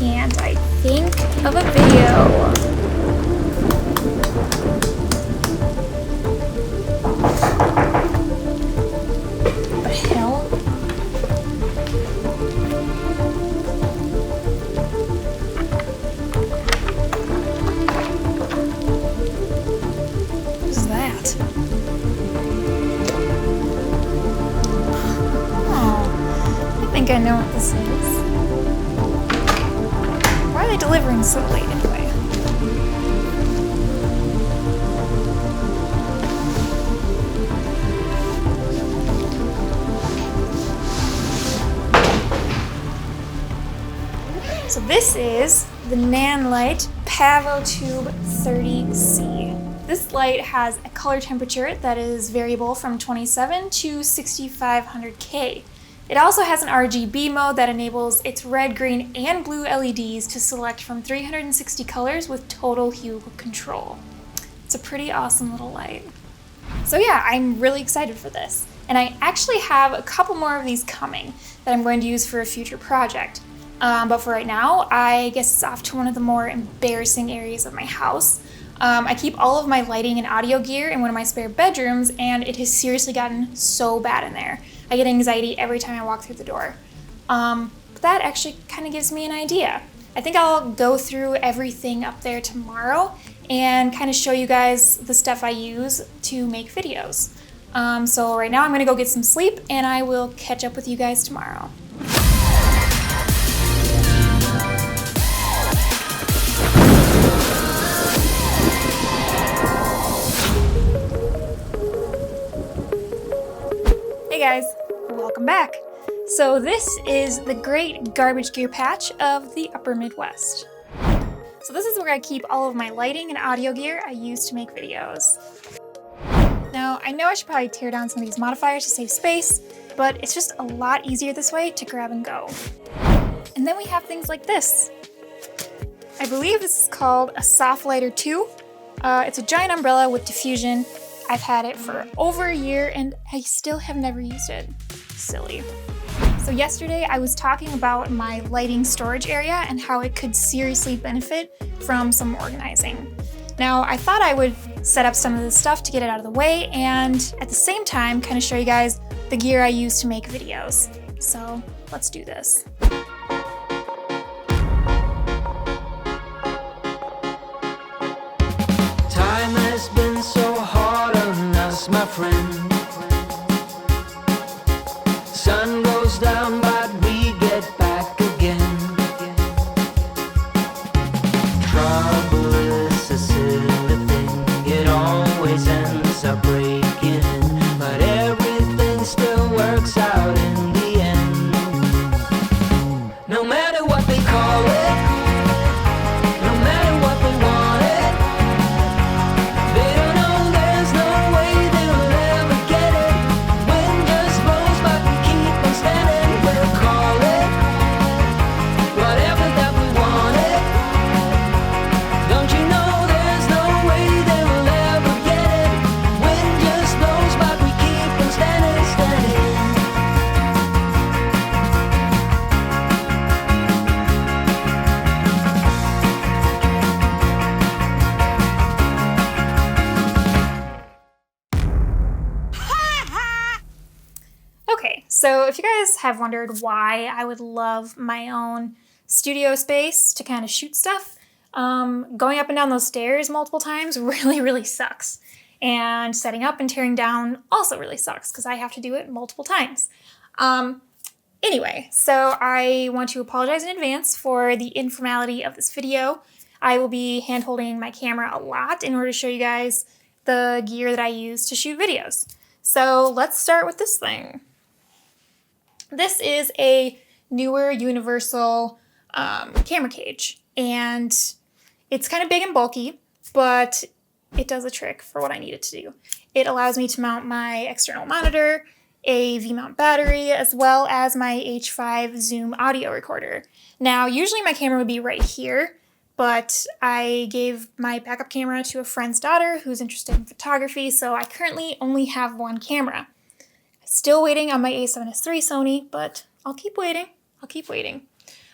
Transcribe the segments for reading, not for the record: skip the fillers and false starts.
can't I think of a video? What the hell? What is that? Oh, I think I know what this is. Why are they delivering so late anyway? So this is the NAN light PavoTube 30C. This light has a color temperature that is variable from 27 to 6500K. It also has an RGB mode that enables its red, green, and blue LEDs to select from 360 colors with total hue control. It's a pretty awesome little light. So yeah, I'm really excited for this. And I actually have a couple more of these coming that I'm going to use for a future project. But for right now, I guess it's off to one of the more embarrassing areas of my house. I keep all of my lighting and audio gear in one of my spare bedrooms, and it has seriously gotten so bad in there. I get anxiety every time I walk through the door. But that actually kind of gives me an idea. I think I'll go through everything up there tomorrow and kind of show you guys the stuff I use to make videos. So right now I'm gonna go get some sleep, and I will catch up with you guys tomorrow. Hey guys, welcome back. So this is the great garbage gear patch of the Upper Midwest. So this is where I keep all of my lighting and audio gear I use to make videos. Now I know I should probably tear down some of these modifiers to save space, but it's just a lot easier this way to grab and go. And then we have things like this. I believe this is called a Soft Lighter 2. It's a giant umbrella with diffusion. I've had it for over a year and I still have never used it. Silly. So yesterday I was talking about my lighting storage area and how it could seriously benefit from some organizing. Now I thought I would set up some of this stuff to get it out of the way and at the same time kind of show you guys the gear I use to make videos. So let's do this. Time has been so hard on us, my friend. Sun goes down, but we get back again. Trouble is a silly thing, it always ends up breaking. But everything still works out in the end. No matter what they call it, no matter what they want it, they don't know there's no way they'll ever get it. Wind just blows, but we keep on standing. We'll call it whatever that we want it. Don't you know there's no way they will ever get it? Wind just blows, but we keep on standing, standing. Okay, so if you guys have wondered why I would love my own studio space to kind of shoot stuff, going up and down those stairs multiple times really sucks. And setting up and tearing down also really sucks because I have to do it multiple times. Anyway, so I want to apologize in advance for the informality of this video. I will be hand-holding my camera a lot in order to show you guys the gear that I use to shoot videos. So let's start with this thing. This is a newer universal camera cage, and it's kind of big and bulky, but it does a trick for what I need it to do. It allows me to mount my external monitor, a V-mount battery, as well as my H5 Zoom audio recorder. Now, usually my camera would be right here, but I gave my backup camera to a friend's daughter who's interested in photography, so I currently only have one camera. Still waiting on my A7S III Sony, but I'll keep waiting.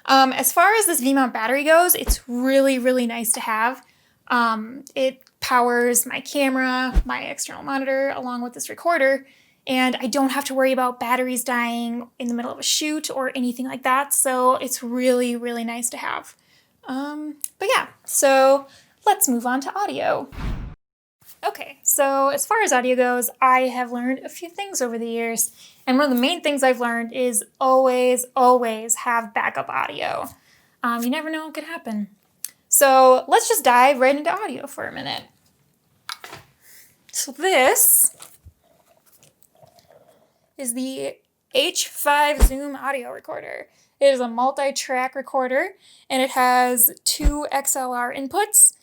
As far as this V-mount battery goes, it's really, really nice to have. It powers my camera, my external monitor, along with this recorder, and I don't have to worry about batteries dying in the middle of a shoot or anything like that, so it's really, really nice to have. But yeah, so let's move on to audio. Okay, so as far as audio goes, I have learned a few things over the years, and one of the main things I've learned is always, always have backup audio. You never know what could happen. So let's just dive right into audio for a minute. So this is the H5 Zoom audio recorder. It is a multi-track recorder, and it has 2 XLR inputs,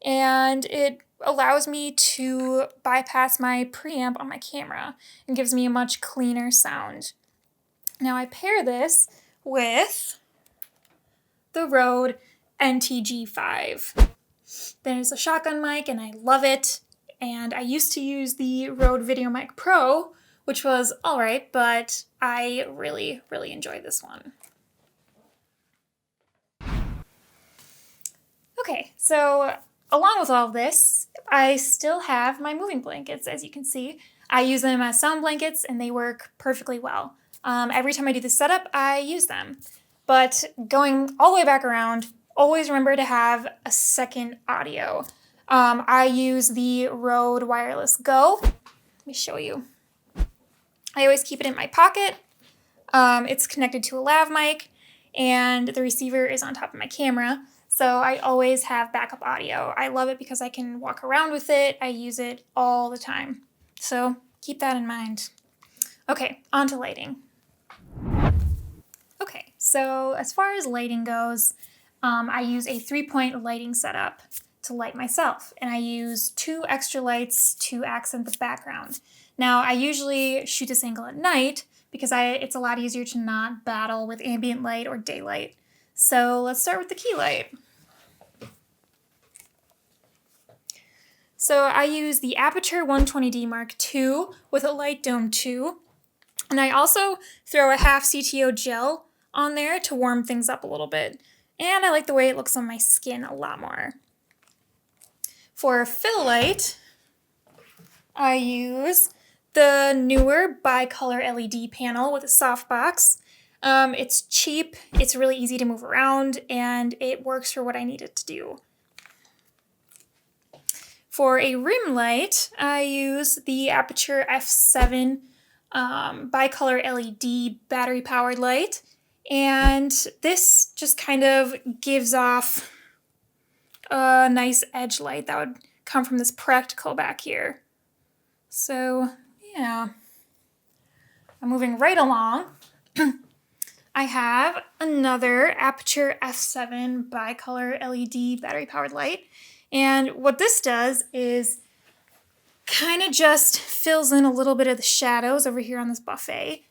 and it allows me to bypass my preamp on my camera and gives me a much cleaner sound. Now I pair this with the Rode NTG5. There's a shotgun mic and I love it, and I used to use the Rode VideoMic Pro, which was alright, but I really, really enjoy this one. Okay, so along with all of this, I still have my moving blankets, as you can see. I use them as sound blankets and they work perfectly well. Every time I do this setup, I use them. But going all the way back around, always remember to have a second audio. I use the Rode Wireless Go. Let me show you. I always keep it in my pocket. It's connected to a lav mic, and the receiver is on top of my camera. So I always have backup audio. I love it because I can walk around with it. I use it all the time. So keep that in mind. Okay, on to lighting. Okay, so as far as lighting goes, I use a 3-point lighting setup to light myself, and I use 2 extra lights to accent the background. Now, I usually shoot this angle at night because it's a lot easier to not battle with ambient light or daylight. So let's start with the key light. So I use the Aperture 120D Mark II with a light dome 2. And I also throw a half CTO gel on there to warm things up a little bit. And I like the way it looks on my skin a lot more. For a fill light, I use the newer bicolor LED panel with a softbox. It's cheap, it's really easy to move around, and it works for what I need it to do. For a rim light, I use the Aperture F7 bicolor LED battery-powered light, and this just kind of gives off a nice edge light that would come from this practical back here. So, yeah. I'm moving right along. I have another Aperture F7 bicolor LED battery-powered light, and what this does is kind of just fills in a little bit of the shadows over here on this buffet,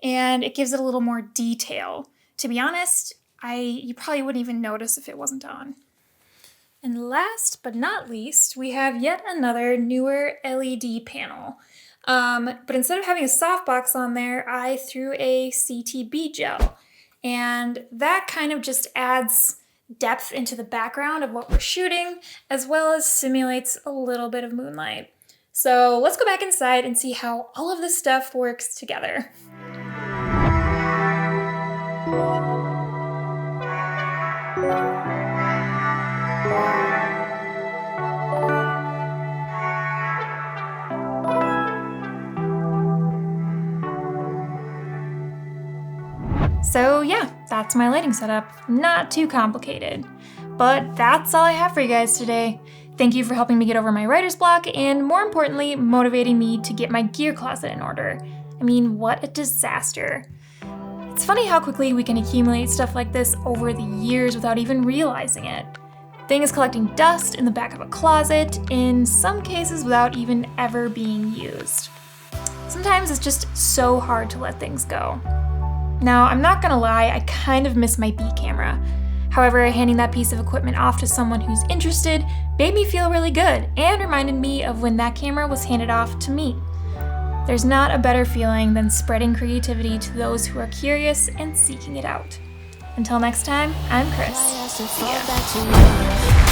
and it gives it a little more detail. To be honest, you probably wouldn't even notice if it wasn't on. And last but not least, we have yet another newer LED panel. But instead of having a softbox on there, I threw a CTB gel. And that kind of just adds depth into the background of what we're shooting, as well as simulates a little bit of moonlight. So let's go back inside and see how all of this stuff works together. So yeah, that's my lighting setup. Not too complicated. But that's all I have for you guys today. Thank you for helping me get over my writer's block and, more importantly, motivating me to get my gear closet in order. I mean, what a disaster. It's funny how quickly we can accumulate stuff like this over the years without even realizing it. Things collecting dust in the back of a closet, in some cases without even ever being used. Sometimes it's just so hard to let things go. Now, I'm not gonna lie, I kind of miss my B camera. However, handing that piece of equipment off to someone who's interested made me feel really good and reminded me of when that camera was handed off to me. There's not a better feeling than spreading creativity to those who are curious and seeking it out. Until next time, I'm Kris. See ya.